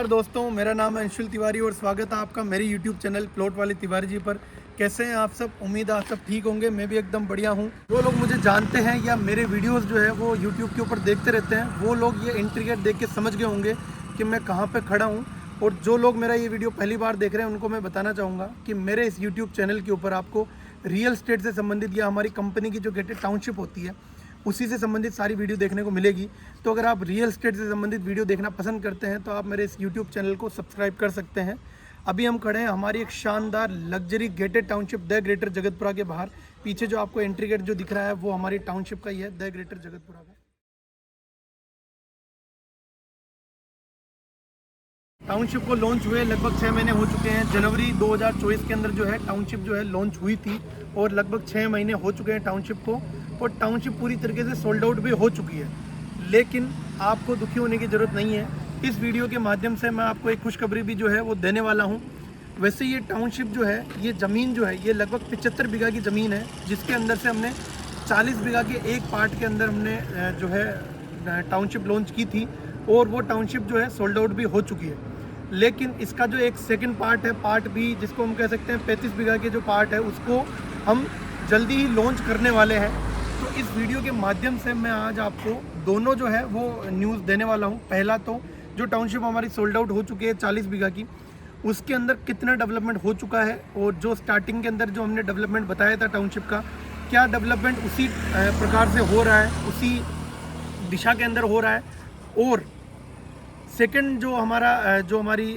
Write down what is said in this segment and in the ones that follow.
नमस्कार दोस्तों, मेरा नाम है अंशुल तिवारी और स्वागत है आपका मेरे YouTube चैनल प्लॉट वाले तिवारी जी पर। कैसे हैं आप सब? उम्मीद है आप सब ठीक होंगे। मैं भी एकदम बढ़िया हूं। वो लोग मुझे जानते हैं या मेरे वीडियोस जो है वो YouTube के ऊपर देखते रहते हैं, वो लोग ये एंट्री गेट देख के समझ गए होंगे कि मैं कहाँ पर खड़ा हूँ। और जो लोग मेरा ये वीडियो पहली बार देख रहे हैं उनको मैं बताना चाहूँगा कि मेरे इस यूट्यूब चैनल के ऊपर आपको रियल एस्टेट से संबंधित या हमारी कंपनी की जो गेटेड टाउनशिप होती है उसी से संबंधित सारी वीडियो देखने को मिलेगी। तो अगर आप रियल एस्टेट से संबंधित वीडियो देखना पसंद करते हैं तो आप मेरे इस यूट्यूब चैनल को सब्सक्राइब कर सकते हैं। अभी हम खड़े हैं हमारी एक शानदार luxury gated township the greater Jagatpura के बाहर। पीछे जो आपको एंट्री गेट जो दिख रहा है वो हमारी टाउनशिप का ही है, द ग्रेटर जगतपुरा का। टाउनशिप को लॉन्च हुए लगभग 6 महीने हो चुके हैं। जनवरी 2024 के अंदर जो है टाउनशिप जो है लॉन्च हुई थी और लगभग 6 महीने हो चुके हैं टाउनशिप को। और टाउनशिप पूरी तरीके से सोल्ड आउट भी हो चुकी है, लेकिन आपको दुखी होने की ज़रूरत नहीं है। इस वीडियो के माध्यम से मैं आपको एक खुशखबरी भी जो है वो देने वाला हूँ। वैसे ये टाउनशिप जो है, ये ज़मीन जो है, ये लगभग 75 बीघा की ज़मीन है, जिसके अंदर से हमने 40 बीघा के एक पार्ट के अंदर हमने जो है टाउनशिप लॉन्च की थी और वो टाउनशिप जो है सोल्ड आउट भी हो चुकी है। लेकिन इसका जो एक सेकंड पार्ट है, पार्ट बी, जिसको हम कह सकते हैं 35 बीघा के जो पार्ट है, उसको हम जल्दी ही लॉन्च करने वाले हैं। तो इस वीडियो के माध्यम से मैं आज आपको दोनों जो है वो न्यूज़ देने वाला हूं। पहला तो जो टाउनशिप हमारी सोल्ड आउट हो चुकी है 40 बीघा की, उसके अंदर कितना डेवलपमेंट हो चुका है और जो स्टार्टिंग के अंदर जो हमने डेवलपमेंट बताया था टाउनशिप का, क्या डेवलपमेंट उसी प्रकार से हो रहा है, उसी दिशा के अंदर हो रहा है। और सेकंड जो हमारी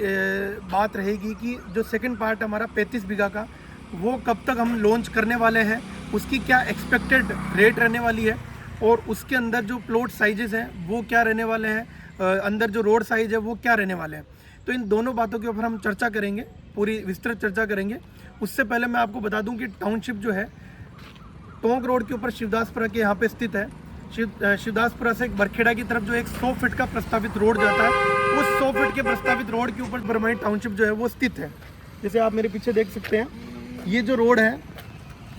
बात रहेगी कि जो सेकंड पार्ट हमारा 35 बीघा का, वो कब तक हम लॉन्च करने वाले हैं, उसकी क्या एक्सपेक्टेड रेट रहने वाली है और उसके अंदर जो प्लॉट साइजेस हैं वो क्या रहने वाले हैं, अंदर जो रोड साइज है वो क्या रहने वाले हैं। तो इन दोनों बातों के ऊपर हम चर्चा करेंगे, पूरी विस्तृत चर्चा करेंगे। उससे पहले मैं आपको बता दूं कि टाउनशिप जो है टोंक रोड के ऊपर शिवदासपुरा के यहाँ पे स्थित है। शिवदासपुरा से बरखेड़ा की तरफ जो एक 100 फीट का प्रस्तावित रोड जाता है, उस 100 फीट के प्रस्तावित रोड के ऊपर बरमाई टाउनशिप जो है वो स्थित है। जैसे आप मेरे पीछे देख सकते हैं, ये जो रोड है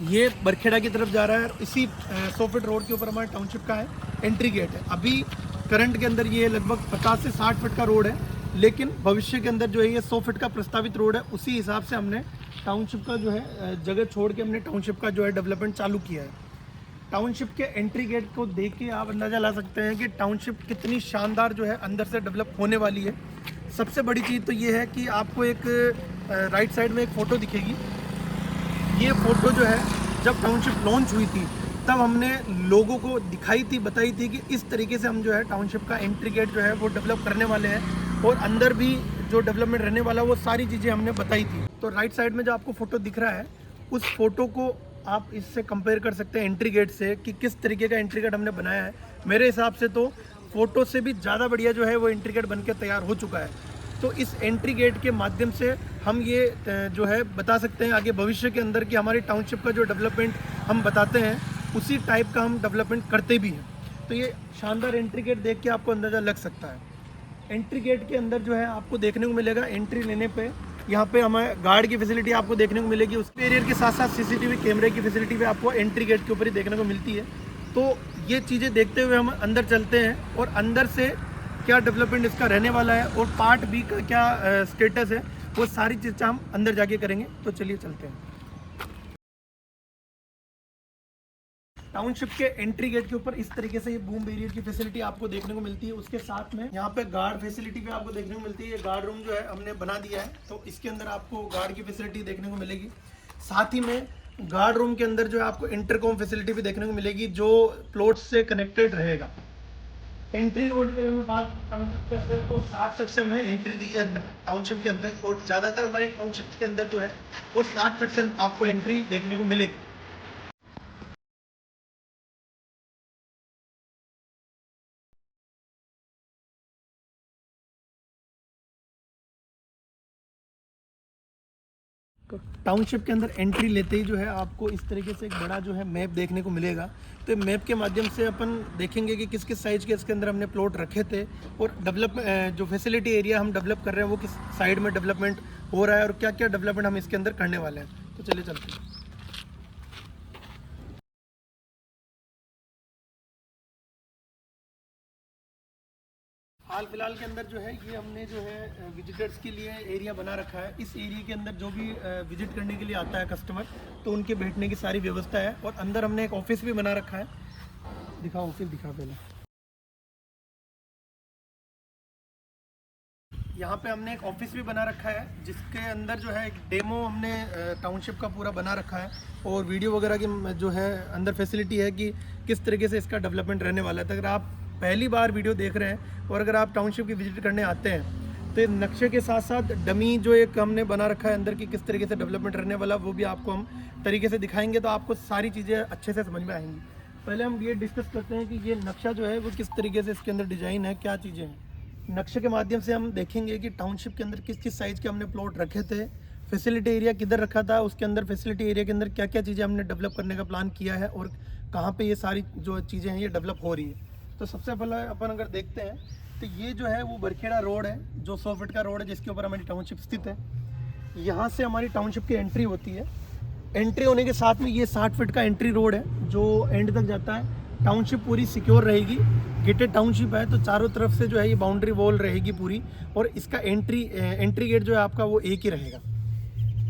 ये बरखेड़ा की तरफ जा रहा है। इसी 100 फीट रोड के ऊपर हमारे टाउनशिप का है एंट्री गेट है। अभी करंट के अंदर ये लगभग 50 से 60 फीट का रोड है, लेकिन भविष्य के अंदर जो है ये 100 फीट का प्रस्तावित रोड है। उसी हिसाब से हमने टाउनशिप का जो है जगह छोड़ के हमने टाउनशिप का जो है डेवलपमेंट चालू किया है। टाउनशिप के एंट्री गेट को देख के आप अंदाज़ा ला सकते हैं कि टाउनशिप कितनी शानदार जो है अंदर से डेवलप होने वाली है। सबसे बड़ी चीज़ तो ये है कि आपको एक राइट साइड में एक फ़ोटो दिखेगी। ये फ़ोटो जो है जब टाउनशिप लॉन्च हुई थी तब हमने लोगों को दिखाई थी, बताई थी कि इस तरीके से हम जो है टाउनशिप का एंट्री गेट जो है वो डेवलप करने वाले हैं और अंदर भी जो डेवलपमेंट रहने वाला वो सारी चीज़ें हमने बताई थी। तो राइट साइड में जो आपको फ़ोटो दिख रहा है, उस फोटो को आप इससे कंपेयर कर सकते हैं एंट्री गेट से कि किस तरीके का एंट्री गेट हमने बनाया है। मेरे हिसाब से तो फ़ोटो से भी ज़्यादा बढ़िया जो है वो एंट्री गेट बन के तैयार हो चुका है। तो इस एंट्री गेट के माध्यम से हम ये जो है बता सकते हैं आगे भविष्य के अंदर कि हमारी टाउनशिप का जो डेवलपमेंट हम बताते हैं उसी टाइप का हम डेवलपमेंट करते भी हैं। तो ये शानदार एंट्री गेट देख के आपको अंदाज़ा लग सकता है। एंट्री गेट के अंदर जो है आपको देखने को मिलेगा, एंट्री लेने पे यहाँ पे हमें गार्ड की फैसिलिटी आपको देखने को मिलेगी। उस बैरियर के साथ साथ सीसीटीवी कैमरे की फैसिलिटी भी आपको एंट्री गेट के ऊपर ही देखने को मिलती है। तो ये चीज़ें देखते हुए हम अंदर चलते हैं और अंदर से क्या डेवलपमेंट इसका रहने वाला है और पार्ट बी का क्या स्टेटस है, वो सारी चीज़ें हम अंदर जाके करेंगे। तो चलिए चलते हैं। टाउनशिप के एंट्री गेट के ऊपर इस तरीके से ये बूम बैरियर की फैसिलिटी आपको देखने को मिलती है। उसके साथ में यहाँ पे गार्ड फैसिलिटी भी आपको देखने को मिलती है। ये गार्ड रूम जो है हमने बना दिया है, तो इसके अंदर आपको गार्ड की फैसिलिटी देखने को मिलेगी। साथ ही में गार्ड रूम के अंदर जो है आपको इंटरकॉम फैसिलिटी भी देखने को मिलेगी जो प्लॉट से कनेक्टेड रहेगा। एंट्री रोड पे हम बात करते हैं तो 60 फीट से हमें एंट्री दी है टाउनशिप के अंदर और ज़्यादातर हमारे टाउनशिप के अंदर जो है वो 60 फीट से आपको एंट्री देखने को मिलेगी। टाउनशिप के अंदर एंट्री लेते ही जो है आपको इस तरीके से एक बड़ा जो है मैप देखने को मिलेगा। तो मैप के माध्यम से अपन देखेंगे कि किस किस साइज के इसके अंदर हमने प्लॉट रखे थे और डेवलप जो फैसिलिटी एरिया हम डेवलप कर रहे हैं वो किस साइड में डेवलपमेंट हो रहा है और क्या क्या डेवलपमेंट हम इसके अंदर करने वाले हैं। तो चलिए चलते हैं। हाल फिलहाल के अंदर जो है ये हमने जो है विजिटर्स के लिए एरिया बना रखा है। इस एरिया के अंदर जो भी विजिट करने के लिए आता है कस्टमर, तो उनके बैठने की सारी व्यवस्था है। और अंदर हमने एक ऑफिस भी बना रखा है। दिखाओ ऑफिस, दिखा पहले। यहाँ पे हमने एक ऑफिस भी बना रखा है, जिसके अंदर जो है एक डेमो हमने टाउनशिप का पूरा बना रखा है, और वीडियो वगैरह की जो है अंदर फैसिलिटी है कि किस तरीके से इसका डेवलपमेंट रहने वाला है। तो अगर आप पहली बार वीडियो देख रहे हैं और अगर आप टाउनशिप की विजिट करने आते हैं, तो नक्शे के साथ साथ डमी जो एक हमने बना रखा है अंदर की किस तरीके से डेवलपमेंट रहने वाला, वो भी आपको हम तरीके से दिखाएंगे, तो आपको सारी चीज़ें अच्छे से समझ में आएंगी। पहले हम ये डिस्कस करते हैं कि ये नक्शा जो है वो किस तरीके से इसके अंदर डिज़ाइन है, क्या चीज़ें हैं। नक्शे के माध्यम से हम देखेंगे कि टाउनशिप के अंदर किस किस साइज़ के हमने प्लॉट रखे थे, फैसिलिटी एरिया किधर रखा था, उसके अंदर फैसिलिटी एरिया के अंदर क्या क्या चीज़ें हमने डेवलप करने का प्लान किया है, और कहाँ पे ये सारी जो चीज़ें हैं ये डेवलप हो रही है। तो सबसे पहले अपन अगर देखते हैं तो ये जो है वो बरखेड़ा रोड है, जो 100 फीट का रोड है, जिसके ऊपर हमारी टाउनशिप स्थित है। यहाँ से हमारी टाउनशिप की एंट्री होती है। एंट्री होने के साथ में ये 60 फीट का एंट्री रोड है जो एंड तक जाता है। टाउनशिप पूरी सिक्योर रहेगी, गेटेड टाउनशिप है, तो चारों तरफ से जो है ये बाउंड्री वॉल रहेगी पूरी, और इसका एंट्री गेट जो है आपका वो एक ही रहेगा।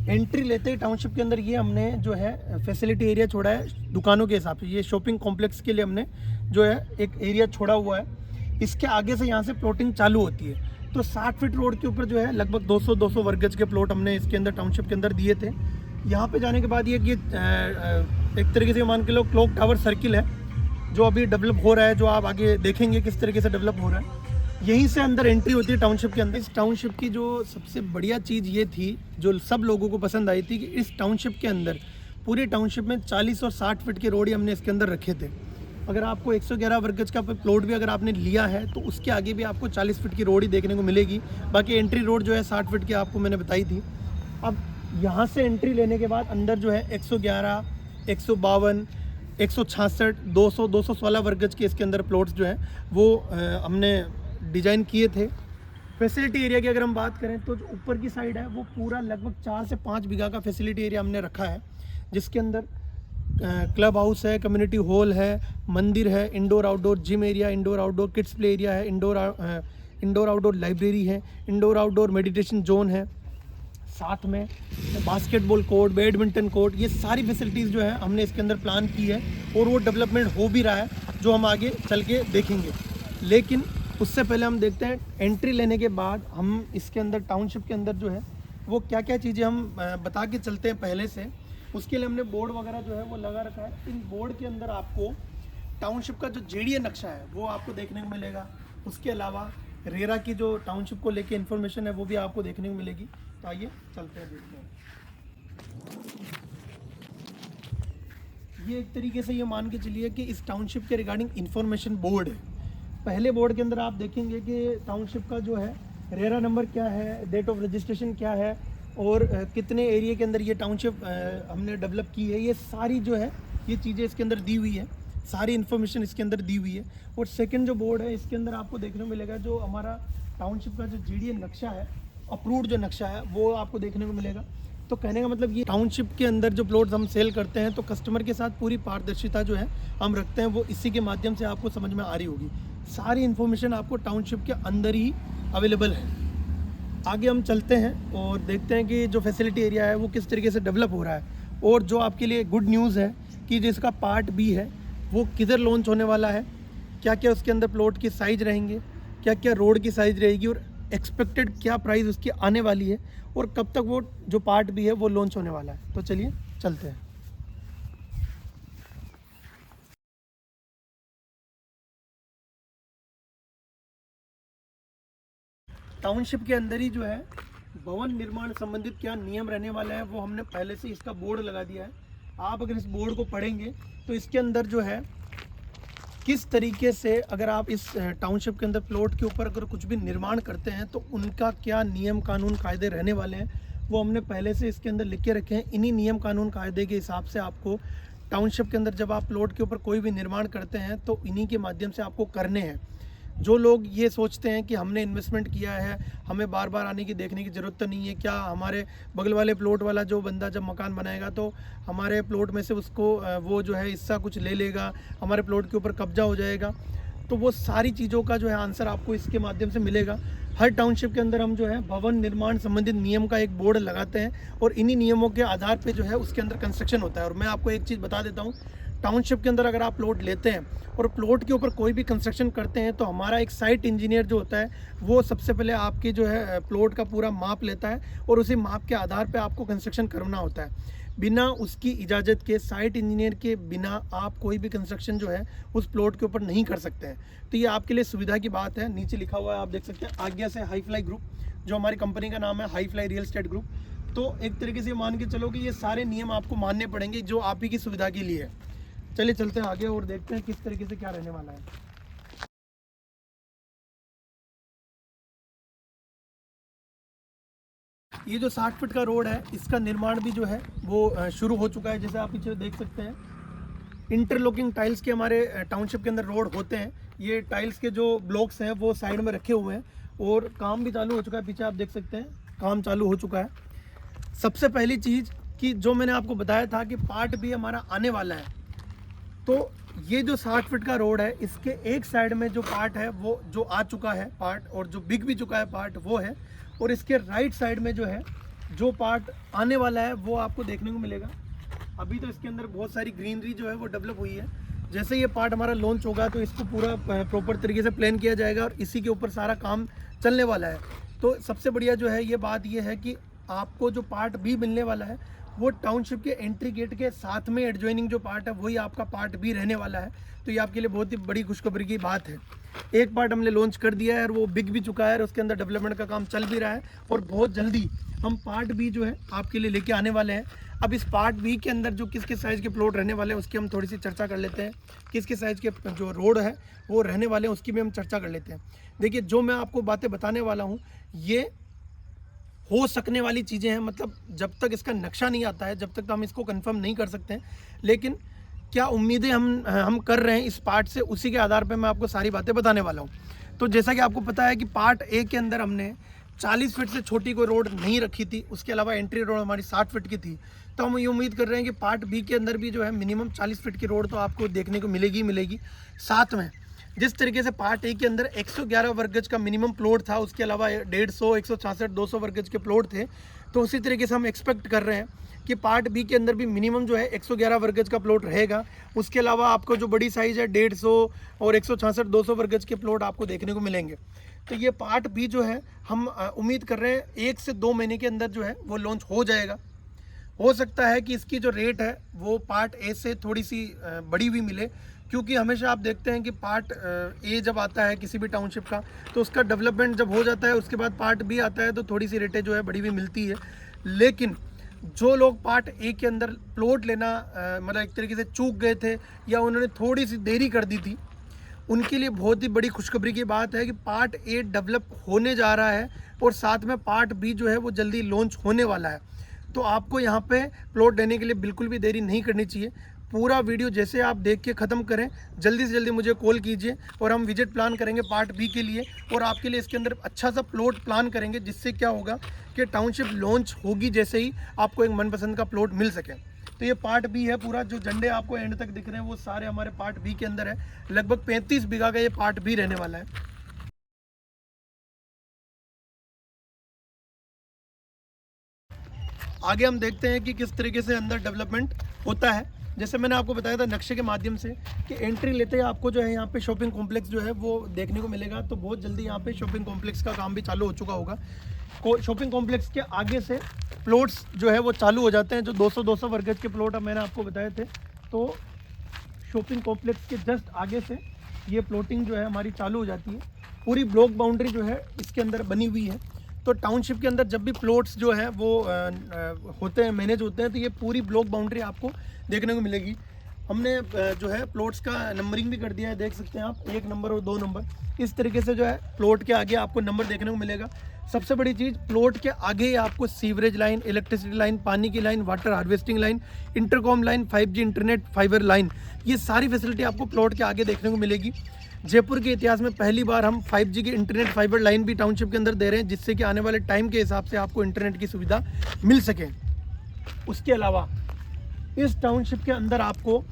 एंट्री लेते ही टाउनशिप के अंदर ये हमने जो है फैसिलिटी एरिया छोड़ा है दुकानों के हिसाब से। ये शॉपिंग कॉम्प्लेक्स के लिए हमने जो है एक एरिया छोड़ा हुआ है। इसके आगे से यहाँ से प्लॉटिंग चालू होती है। तो 60 फीट रोड के ऊपर जो है लगभग 200 वर्ग गज के प्लॉट हमने इसके अंदर टाउनशिप के अंदर दिए थे। यहाँ पे जाने के बाद ये एक तरीके से मान के लो क्लॉक टावर सर्किल है, जो अभी डेवलप हो रहा है, जो आप आगे देखेंगे किस तरीके से डेवलप हो रहा है। यहीं से अंदर एंट्री होती है टाउनशिप के अंदर। इस टाउनशिप की जो सबसे बढ़िया चीज़ ये थी, जो सब लोगों को पसंद आई थी, कि इस टाउनशिप के अंदर पूरी टाउनशिप में 40 और 60 फीट के रोड ही हमने इसके अंदर रखे थे। अगर आपको 111 वर्ग गज का प्लॉट भी अगर आपने लिया है तो उसके आगे भी आपको 40 फीट की रोड ही देखने को मिलेगी। बाकी एंट्री रोड जो है 60 फीट की आपको मैंने बताई थी। अब यहाँ से एंट्री लेने के बाद अंदर जो है 111, 152, 166, 200, 216 वर्ग गज के इसके अंदर प्लॉट्स जो हैं वो हमने डिज़ाइन किए थे। फैसिलिटी एरिया की अगर हम बात करें तो जो ऊपर की साइड है वो पूरा लगभग 4 से 5 बीघा का फैसिलिटी एरिया हमने रखा है, जिसके अंदर क्लब हाउस है, कम्युनिटी हॉल है, मंदिर है, indoor outdoor gym area, indoor outdoor kids play area है, इंडोर आउटडोर लाइब्रेरी है, इंडोर आउटडोर मेडिटेशन जोन है, साथ में बास्केटबॉल कोर्ट, बैडमिंटन कोर्ट, ये सारी फैसिलिटीज़ जो है हमने इसके अंदर प्लान की है, और वो डेवलपमेंट हो भी रहा है, जो हम आगे चल के देखेंगे। लेकिन उससे पहले हम देखते हैं एंट्री लेने के बाद हम इसके अंदर टाउनशिप के अंदर जो है वो क्या क्या चीज़ें हम बता के चलते हैं पहले से। उसके लिए हमने बोर्ड वगैरह जो है वो लगा रखा है। इन बोर्ड के अंदर आपको टाउनशिप का जो जेडीए नक्शा है वो आपको देखने को मिलेगा। उसके अलावा रेरा की जो टाउनशिप को लेके इन्फॉर्मेशन है वो भी आपको देखने को मिलेगी। तो आइए चलते हैं, देखते हैं। ये एक तरीके से ये मान के चलिए कि इस टाउनशिप के रिगार्डिंग इन्फॉर्मेशन बोर्ड है। पहले बोर्ड के अंदर आप देखेंगे कि टाउनशिप का जो है रेरा नंबर क्या है, डेट ऑफ रजिस्ट्रेशन क्या है, और कितने एरिया के अंदर ये टाउनशिप हमने डेवलप की है, ये सारी जो है ये चीज़ें इसके अंदर दी हुई है, सारी इन्फॉर्मेशन इसके अंदर दी हुई है। और सेकंड जो बोर्ड है इसके अंदर आपको देखने को मिलेगा जो हमारा टाउनशिप का जो जीडीए नक्शा है, अप्रूव्ड जो नक्शा है वो आपको देखने को मिलेगा। तो कहने का मतलब ये टाउनशिप के अंदर जो प्लॉट्स हम सेल करते हैं तो कस्टमर के साथ पूरी पारदर्शिता जो है हम रखते हैं, वो इसी के माध्यम से आपको समझ में आ रही होगी। सारी इन्फॉर्मेशन आपको टाउनशिप के अंदर ही अवेलेबल है। आगे हम चलते हैं और देखते हैं कि जो फैसिलिटी एरिया है वो किस तरीके से डेवलप हो रहा है। और जो आपके लिए गुड न्यूज़ है कि जिसका पार्ट बी है वो किधर लॉन्च होने वाला है, क्या क्या उसके अंदर प्लॉट की साइज़ रहेंगे, क्या क्या रोड की साइज़ रहेगी, और एक्सपेक्टेड क्या प्राइस उसकी आने वाली है, और कब तक वो जो पार्ट बी है वो लॉन्च होने वाला है। तो चलिए चलते हैं। टाउनशिप के अंदर ही जो है भवन निर्माण संबंधित क्या नियम रहने वाला है वो हमने पहले से इसका बोर्ड लगा दिया है। आप अगर इस बोर्ड को पढ़ेंगे तो इसके अंदर जो है किस तरीके से अगर आप इस टाउनशिप के अंदर प्लॉट के ऊपर अगर कुछ भी निर्माण करते हैं तो उनका क्या नियम कानून कायदे रहने वाले हैं वो हमने पहले से इसके अंदर लिख के रखे हैं। इन्हीं नियम कानून कायदे के हिसाब से आपको टाउनशिप के अंदर जब आप प्लॉट के ऊपर कोई भी निर्माण करते हैं तो इन्हीं के माध्यम से आपको करने हैं। जो लोग ये सोचते हैं कि हमने इन्वेस्टमेंट किया है, हमें बार बार आने की देखने की ज़रूरत तो नहीं है, क्या हमारे बगल वाले प्लॉट वाला जो बंदा जब मकान बनाएगा तो हमारे प्लॉट में से उसको वो जो है हिस्सा कुछ ले लेगा, हमारे प्लॉट के ऊपर कब्जा हो जाएगा, तो वो सारी चीज़ों का जो है आंसर आपको इसके माध्यम से मिलेगा। हर टाउनशिप के अंदर हम जो है भवन निर्माण संबंधित नियम का एक बोर्ड लगाते हैं और इन्हीं नियमों के आधार पे जो है उसके अंदर कंस्ट्रक्शन होता है। और मैं आपको एक चीज़ बता देता हूँ, टाउनशिप के अंदर अगर आप प्लॉट लेते हैं और प्लॉट के ऊपर कोई भी कंस्ट्रक्शन करते हैं तो हमारा एक साइट इंजीनियर जो होता है वो सबसे पहले आपकी जो है प्लॉट का पूरा माप लेता है और उसी माप के आधार पे आपको कंस्ट्रक्शन करना होता है। बिना उसकी इजाज़त के, साइट इंजीनियर के बिना आप कोई भी कंस्ट्रक्शन जो है उस प्लॉट के ऊपर नहीं कर सकते हैं। तो ये आपके लिए सुविधा की बात है। नीचे लिखा हुआ है, आप देख सकते हैं, आज्ञा से हाई फ्लाई ग्रुप, जो हमारी कंपनी का नाम है high fly real estate group. तो एक तरीके से मान के चलो कि ये सारे नियम आपको मानने पड़ेंगे जो आप ही की सुविधा के लिए है। चलिए चलते हैं आगे और देखते हैं किस तरीके से क्या रहने वाला है। ये जो 60 फीट का रोड है इसका निर्माण भी जो है वो शुरू हो चुका है। जैसे आप पीछे देख सकते हैं, इंटरलॉकिंग टाइल्स के हमारे टाउनशिप के अंदर रोड होते हैं। ये टाइल्स के जो ब्लॉक्स हैं वो साइड में रखे हुए हैं और काम भी चालू हो चुका है। पीछे आप देख सकते हैं काम चालू हो चुका है। सबसे पहली चीज़ कि जो मैंने आपको बताया था कि पार्ट भी हमारा आने वाला है, तो ये जो 60 फीट का रोड है इसके एक साइड में जो पार्ट है वो जो आ चुका है पार्ट, और जो बिक भी चुका है पार्ट वो है, और इसके राइट साइड में जो है जो पार्ट आने वाला है वो आपको देखने को मिलेगा। अभी तो इसके अंदर बहुत सारी ग्रीनरी जो है वो डेवलप हुई है। जैसे ये पार्ट हमारा लॉन्च होगा तो इसको पूरा प्रॉपर तरीके से प्लान किया जाएगा और इसी के ऊपर सारा काम चलने वाला है। तो सबसे बढ़िया जो है ये बात ये है कि आपको जो पार्ट भी मिलने वाला है वो टाउनशिप के एंट्री गेट के साथ में एडजॉइनिंग जो पार्ट है वही आपका पार्ट भी रहने वाला है। तो ये आपके लिए बहुत ही बड़ी खुशखबरी की बात है। एक पार्ट हमने लॉन्च कर दिया है और वो बिक भी चुका है और उसके अंदर डेवलपमेंट का काम चल भी रहा है और बहुत जल्दी हम पार्ट भी जो है आपके लिए लेके आने वाले हैं। अब इस पार्ट बी के अंदर जो किस किस साइज़ के प्लॉट रहने वाले हैं उसकी हम थोड़ी सी चर्चा कर लेते हैं। किस किस साइज़ के जो रोड है वो रहने वाले हैं उसकी भी हम चर्चा कर लेते हैं। देखिए, जो मैं आपको बातें बताने वाला हूँ ये हो सकने वाली चीज़ें हैं, मतलब जब तक इसका नक्शा नहीं आता है जब तक तो हम इसको कंफर्म नहीं कर सकते हैं, लेकिन क्या उम्मीदें हम कर रहे हैं इस पार्ट से, उसी के आधार पे मैं आपको सारी बातें बताने वाला हूँ। तो जैसा कि आपको पता है कि पार्ट ए के अंदर हमने 40 फीट से छोटी कोई रोड नहीं रखी थी, उसके अलावा एंट्री रोड हमारी 60 फीट की थी। तो हम ये उम्मीद कर रहे हैं कि पार्ट बी के अंदर भी जो है मिनिमम 40 फीट की रोड तो आपको देखने को मिलेगी। साथ में जिस तरीके से पार्ट ए के अंदर 111 वर्ग गज का मिनिमम प्लॉट था, उसके अलावा 150, 166, 200 वर्ग गज के प्लॉट थे, तो उसी तरीके से हम एक्सपेक्ट कर रहे हैं कि पार्ट बी के अंदर भी मिनिमम जो है 111 वर्ग गज का प्लॉट रहेगा। उसके अलावा आपको जो बड़ी साइज़ है 150 और 166, 200 वर्ग गज के प्लॉट आपको देखने को मिलेंगे। तो ये पार्ट बी जो है हम उम्मीद कर रहे हैं 1 से 2 महीने के अंदर जो है वो लॉन्च हो जाएगा। हो सकता है कि इसकी जो रेट है वो पार्ट ए से थोड़ी सी बड़ी हुई मिले, क्योंकि हमेशा आप देखते हैं कि पार्ट ए जब आता है किसी भी टाउनशिप का तो उसका डेवलपमेंट जब हो जाता है उसके बाद पार्ट बी आता है तो थोड़ी सी रेटें जो है बड़ी हुई मिलती है। लेकिन जो लोग पार्ट ए के अंदर प्लॉट लेना मतलब एक तरीके से चूक गए थे या उन्होंने थोड़ी सी देरी कर दी थी, उनके लिए बहुत ही बड़ी खुशखबरी की बात है कि पार्ट ए डेवलप होने जा रहा है और साथ में पार्ट बी जो है वो जल्दी लॉन्च होने वाला है। तो आपको यहाँ पे प्लॉट लेने के लिए बिल्कुल भी देरी नहीं करनी चाहिए। पूरा वीडियो जैसे आप देख के ख़त्म करें, जल्दी से जल्दी मुझे कॉल कीजिए और हम विजिट प्लान करेंगे पार्ट बी के लिए और आपके लिए इसके अंदर अच्छा सा प्लॉट प्लान करेंगे, जिससे क्या होगा कि टाउनशिप लॉन्च होगी जैसे ही आपको एक मनपसंद का प्लॉट मिल सके। तो ये पार्ट बी है। पूरा जो झंडे आपको एंड तक दिख रहे हैं वो सारे हमारे पार्ट बी के अंदर है। लगभग 35 बीघा का ये पार्ट बी रहने वाला है। आगे हम देखते हैं कि किस तरीके से अंदर डेवलपमेंट होता है। जैसे मैंने आपको बताया था नक्शे के माध्यम से कि एंट्री लेते ही आपको जो है यहाँ पे शॉपिंग कॉम्प्लेक्स जो है वो देखने को मिलेगा। तो बहुत जल्दी यहाँ पे शॉपिंग कॉम्प्लेक्स का काम भी चालू हो चुका होगा। शॉपिंग कॉम्प्लेक्स के आगे से प्लॉट्स जो है वो चालू हो जाते हैं। जो 200 वर्ग गज के प्लॉट मैंने आपको बताए थे, तो शॉपिंग कॉम्प्लेक्स के जस्ट आगे से ये प्लॉटिंग जो है हमारी चालू हो जाती है। पूरी ब्लॉक बाउंड्री जो है इसके अंदर बनी हुई है। तो टाउनशिप के अंदर जब भी प्लॉट्स जो है वो होते हैं, मैनेज होते हैं, तो ये पूरी ब्लॉक बाउंड्री आपको देखने को मिलेगी। हमने जो है प्लॉट्स का नंबरिंग भी कर दिया है, देख सकते हैं आप, 1 नंबर और 2 नंबर। इस तरीके से जो है प्लॉट के आगे आपको नंबर देखने को मिलेगा। सबसे बड़ी चीज़, प्लॉट के आगे ही आपको सीवरेज लाइन, इलेक्ट्रिसिटी लाइन, पानी की line, water harvesting line, intercom line, 5G internet, fibre line, ये सारी फैसिलिटी आपको प्लॉट के आगे देखने को मिलेगी। जयपुर के इतिहास में पहली बार हम 5G की इंटरनेट फाइबर लाइन भी टाउनशिप के अंदर दे रहे हैं, जिससे कि आने वाले टाइम के हिसाब से आपको इंटरनेट की सुविधा मिल सके। उसके अलावा इस टाउनशिप के अंदर आपको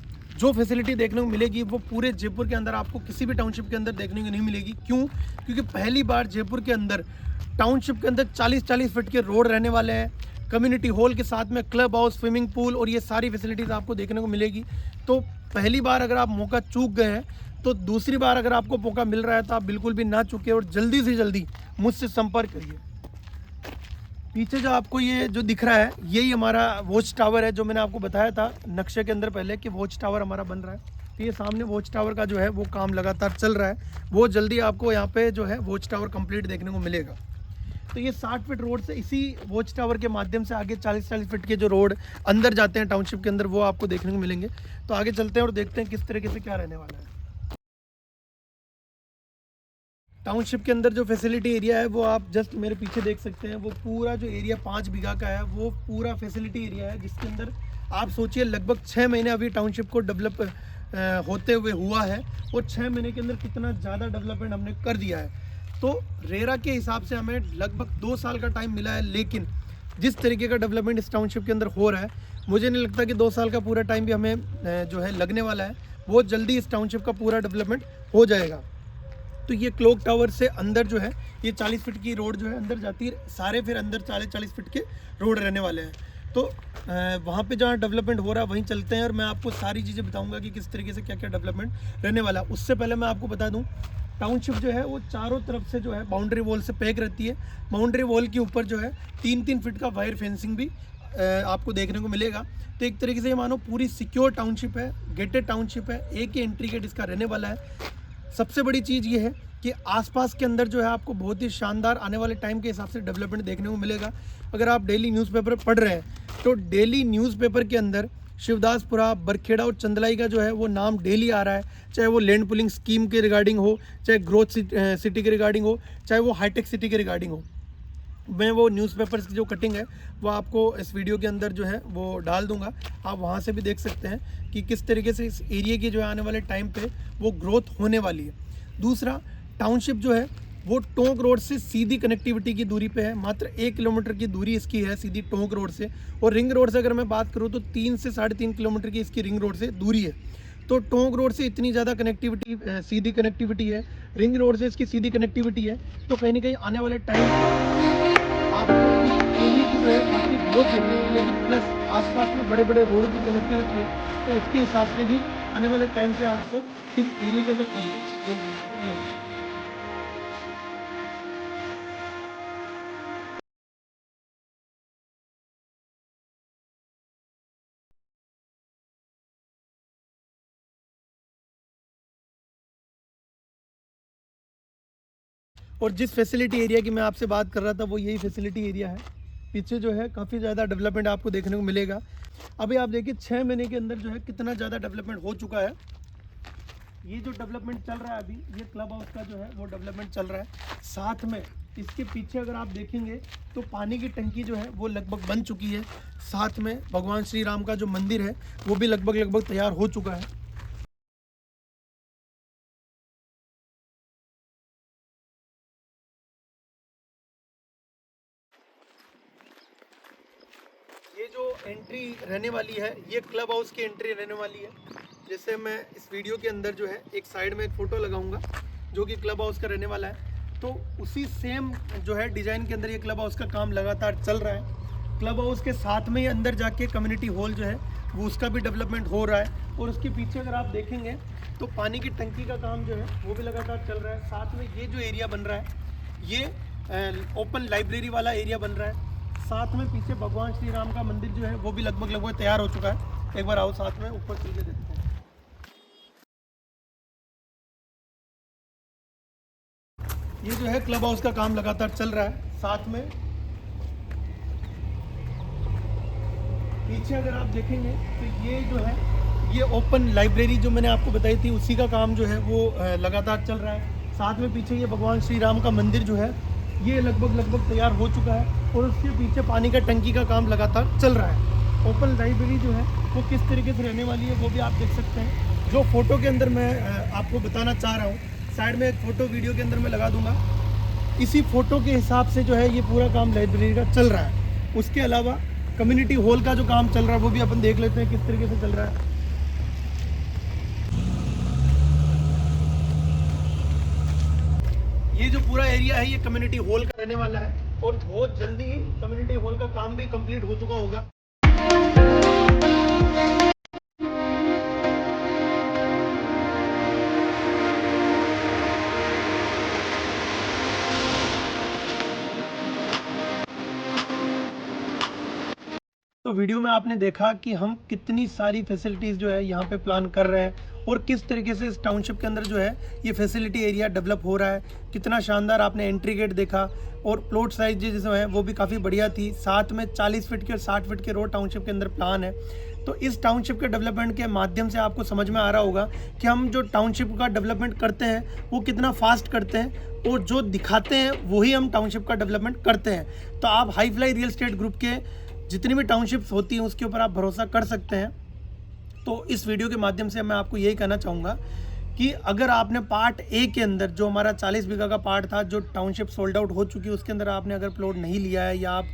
जो फैसिलिटी देखने को मिलेगी वो पूरे जयपुर के अंदर आपको किसी भी टाउनशिप के अंदर देखने को नहीं मिलेगी। क्यों? क्योंकि पहली बार जयपुर के अंदर टाउनशिप के अंदर 40-40 फीट के रोड रहने वाले हैं, कम्युनिटी हॉल के साथ में क्लब हाउस, स्विमिंग पूल और ये सारी फैसिलिटीज़ आपको देखने को मिलेगी। तो पहली बार अगर आप मौका चूक गए हैं तो दूसरी बार अगर आपको मौका मिल रहा है तो आप बिल्कुल भी ना चूके और जल्दी से जल्दी मुझसे संपर्क करिए। पीछे जो आपको ये जो दिख रहा है यही हमारा वॉच टावर है, जो मैंने आपको बताया था नक्शे के अंदर पहले कि वॉच टावर हमारा बन रहा है। तो ये सामने वॉच टावर का जो है वो काम लगातार चल रहा है। बहुत जल्दी आपको यहाँ पे जो है वॉच टावर कंप्लीट देखने को मिलेगा। तो ये 60 फीट रोड से इसी वॉच टावर के माध्यम से आगे 40-40 फीट के जो रोड अंदर जाते हैं टाउनशिप के अंदर वो आपको देखने को मिलेंगे। तो आगे चलते हैं और देखते हैं किस तरीके से क्या रहने वाला है। टाउनशिप के अंदर जो फैसिलिटी एरिया है वो आप जस्ट मेरे पीछे देख सकते हैं। वो पूरा जो एरिया 5 बीघा का है वो पूरा फैसिलिटी एरिया है, जिसके अंदर आप सोचिए लगभग 6 महीने अभी टाउनशिप को डेवलप होते हुए हुआ है और 6 महीने के अंदर कितना ज़्यादा डेवलपमेंट हमने कर दिया है। तो रेरा के हिसाब से हमें लगभग 2 साल का टाइम मिला है, लेकिन जिस तरीके का डेवलपमेंट इस टाउनशिप के अंदर हो रहा है मुझे नहीं लगता कि 2 साल का पूरा टाइम भी हमें जो है लगने वाला है। बहुत जल्दी इस टाउनशिप का पूरा डेवलपमेंट हो जाएगा। तो ये क्लॉक टावर से अंदर जो है ये 40 फीट की रोड जो है अंदर जाती है, सारे फिर अंदर 40-40 फीट के रोड रहने वाले हैं। तो वहाँ पे जहाँ डेवलपमेंट हो रहा है वहीं चलते हैं और मैं आपको सारी चीज़ें बताऊंगा कि किस तरीके से क्या क्या डेवलपमेंट रहने वाला है। उससे पहले मैं आपको बता दूं टाउनशिप जो है वो चारों तरफ से जो है बाउंड्री वॉल से पैक रहती है। बाउंड्री वॉल के ऊपर जो है 3-3 फीट का वायर फेंसिंग भी आपको देखने को मिलेगा। तो एक तरीके से ये मानो पूरी सिक्योर टाउनशिप है, गेटेड टाउनशिप है, एक ही एंट्री गेट इसका रहने वाला है। सबसे बड़ी चीज़ ये है कि आसपास के अंदर जो है आपको बहुत ही शानदार आने वाले टाइम के हिसाब से डेवलपमेंट देखने को मिलेगा। अगर आप डेली न्यूज़पेपर पढ़ रहे हैं तो डेली न्यूज़पेपर के अंदर शिवदासपुरा, बरखेड़ा और चंदलाई का जो है वो नाम डेली आ रहा है, चाहे वो लैंड पुलिंग स्कीम के रिगार्डिंग हो, चाहे ग्रोथ सिटी के रिगार्डिंग हो, चाहे वो हाईटेक सिटी के रिगार्डिंग हो। मैं वो न्यूज़पेपर्स की जो कटिंग है वो आपको इस वीडियो के अंदर जो है वो डाल दूंगा, आप वहाँ से भी देख सकते हैं कि किस तरीके से इस एरिया की जो है आने वाले टाइम पे वो ग्रोथ होने वाली है। दूसरा, टाउनशिप जो है वो टोंक रोड से सीधी कनेक्टिविटी की दूरी पे है, मात्र 1 किलोमीटर की दूरी इसकी है सीधी टोंक रोड से। और रिंग रोड से अगर मैं बात करूँ तो 3 से 3.5 किलोमीटर की इसकी रिंग रोड से दूरी है। तो टोंक रोड से इतनी ज़्यादा कनेक्टिविटी, सीधी कनेक्टिविटी है, रिंग रोड से इसकी सीधी कनेक्टिविटी है। तो कहीं ना कहीं आने वाले टाइम प्लस आसपास में बड़े बड़े रोड की कनेक्टिविटी है, तो इसके हिसाब से भी आने वाले टाइम से आपको इस एरिया के अंदर और जिस फैसिलिटी एरिया की मैं आपसे बात कर रहा था वो यही फैसिलिटी एरिया है। पीछे जो है काफ़ी ज़्यादा डेवलपमेंट आपको देखने को मिलेगा। अभी आप देखिए 6 महीने के अंदर जो है कितना ज़्यादा डेवलपमेंट हो चुका है। ये जो डेवलपमेंट चल रहा है अभी, ये क्लब हाउस का जो है वो डेवलपमेंट चल रहा है। साथ में इसके पीछे अगर आप देखेंगे तो पानी की टंकी जो है वो लगभग बन चुकी है। साथ में भगवान श्री राम का जो मंदिर है वो भी लगभग तैयार हो चुका है। ये जो एंट्री रहने वाली है ये क्लब हाउस की एंट्री रहने वाली है। जैसे मैं इस वीडियो के अंदर जो है एक साइड में एक फ़ोटो लगाऊंगा जो कि क्लब हाउस का रहने वाला है। तो उसी सेम जो है डिज़ाइन के अंदर ये क्लब हाउस का काम लगातार चल रहा है। क्लब हाउस के साथ में ही अंदर जाके कम्युनिटी हॉल जो है वो उसका भी डेवलपमेंट हो रहा है। और उसके पीछे अगर आप देखेंगे तो पानी की टंकी का काम जो है वो भी लगातार चल रहा है। साथ में ये जो एरिया बन रहा है ये ओपन लाइब्रेरी वाला एरिया बन रहा है। साथ में पीछे भगवान श्री राम का मंदिर जो है वो भी लगभग तैयार हो चुका है। एक बार आओ साथ में ऊपर चल के देखते हैं। ये जो है क्लब हाउस का काम लगातार चल रहा है। साथ में पीछे अगर आप देखेंगे तो ये जो है ये ओपन लाइब्रेरी जो मैंने आपको बताई थी उसी का काम जो है वो लगातार चल रहा है। साथ में पीछे ये भगवान श्री राम का मंदिर जो है ये लगभग तैयार हो चुका है। और उसके पीछे पानी का टंकी का काम लगातार चल रहा है। ओपन लाइब्रेरी जो है वो किस तरीके से रहने वाली है वो भी आप देख सकते हैं। जो फ़ोटो के अंदर मैं आपको बताना चाह रहा हूँ, साइड में एक फ़ोटो वीडियो के अंदर मैं लगा दूंगा। इसी फ़ोटो के हिसाब से जो है ये पूरा काम लाइब्रेरी का चल रहा है। उसके अलावा कम्युनिटी हॉल का जो काम चल रहा है वो भी अपन देख लेते हैं किस तरीके से चल रहा है। जो पूरा एरिया है ये कम्युनिटी हॉल का रहने वाला है और बहुत जल्दी कम्युनिटी हॉल का काम भी कंप्लीट हो चुका होगा। तो वीडियो में आपने देखा कि हम कितनी सारी फैसिलिटीज़ जो है यहाँ पे प्लान कर रहे हैं और किस तरीके से इस टाउनशिप के अंदर जो है ये फैसिलिटी एरिया डेवलप हो रहा है। कितना शानदार आपने एंट्री गेट देखा और प्लॉट साइज जो है वो भी काफ़ी बढ़िया थी। साथ में 40 फीट के और 60 फीट के रोड टाउनशिप के अंदर प्लान है। तो इस टाउनशिप के डेवलपमेंट के माध्यम से आपको समझ में आ रहा होगा कि हम जो टाउनशिप का डेवलपमेंट करते हैं वो कितना फास्ट करते हैं और जो दिखाते हैं वही हम टाउनशिप का डेवलपमेंट करते हैं। तो आप high fly real estate group के जितनी भी टाउनशिप्स होती हैं उसके ऊपर आप भरोसा कर सकते हैं। तो इस वीडियो के माध्यम से मैं आपको यही कहना चाहूँगा कि अगर आपने पार्ट ए के अंदर जो हमारा 40 बीघा का पार्ट था जो टाउनशिप सोल्ड आउट हो चुकी है उसके अंदर आपने अगर प्लॉट नहीं लिया है या आप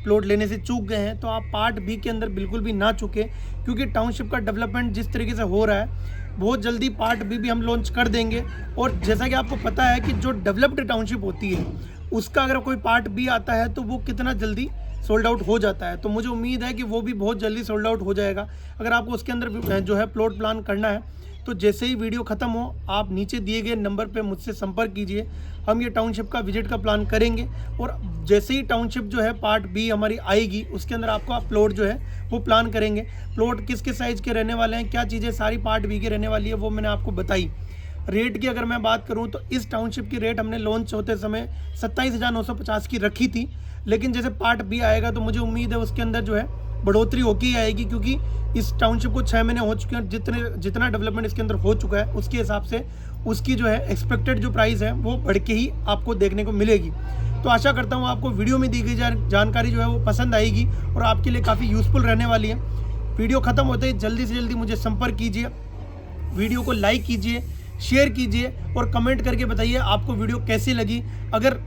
प्लॉट लेने से चूक गए हैं तो आप पार्ट बी के अंदर बिल्कुल भी ना चुके, क्योंकि टाउनशिप का डेवलपमेंट जिस तरीके से हो रहा है बहुत जल्दी पार्ट बी भी हम लॉन्च कर देंगे। और जैसा कि आपको पता है कि जो डेवलप्ड टाउनशिप होती है उसका अगर कोई पार्ट बी आता है तो वो कितना जल्दी सोल्ड आउट हो जाता है। तो मुझे उम्मीद है कि वो भी बहुत जल्दी सोल्ड आउट हो जाएगा। अगर आपको उसके अंदर जो है प्लॉट प्लान करना है तो जैसे ही वीडियो ख़त्म हो आप नीचे दिए गए नंबर पे मुझसे संपर्क कीजिए। हम ये टाउनशिप का विजिट का प्लान करेंगे और जैसे ही टाउनशिप जो है पार्ट बी हमारी आएगी उसके अंदर आपको आप प्लॉट जो है वो प्लान करेंगे। प्लॉट किस किस साइज़ के रहने वाले हैं, क्या चीज़ें सारी पार्ट बी के रहने वाली है वो मैंने आपको बताई। रेट की अगर मैं बात करूं तो इस टाउनशिप की रेट हमने लॉन्च होते समय 27,950 की रखी थी, लेकिन जैसे पार्ट बी आएगा तो मुझे उम्मीद है उसके अंदर जो है बढ़ोतरी होके ही आएगी, क्योंकि इस टाउनशिप को 6 महीने हो चुके हैं। जितना डेवलपमेंट इसके अंदर हो चुका है उसके हिसाब से उसकी जो है एक्सपेक्टेड जो प्राइस है वो बढ़ के ही आपको देखने को मिलेगी। तो आशा करता हूँ आपको वीडियो में दी गई जानकारी जो है वो पसंद आएगी और आपके लिए काफ़ी यूज़फुल रहने वाली है। वीडियो ख़त्म होते ही जल्दी से जल्दी मुझे संपर्क कीजिए, वीडियो को लाइक कीजिए, शेयर कीजिए और कमेंट करके बताइए आपको वीडियो कैसी लगी। अगर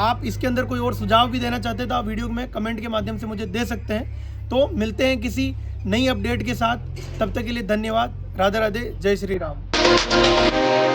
आप इसके अंदर कोई और सुझाव भी देना चाहते हैं तो आप वीडियो में कमेंट के माध्यम से मुझे दे सकते हैं। तो मिलते हैं किसी नई अपडेट के साथ, तब तक के लिए धन्यवाद। राधे राधे, जय श्री राम।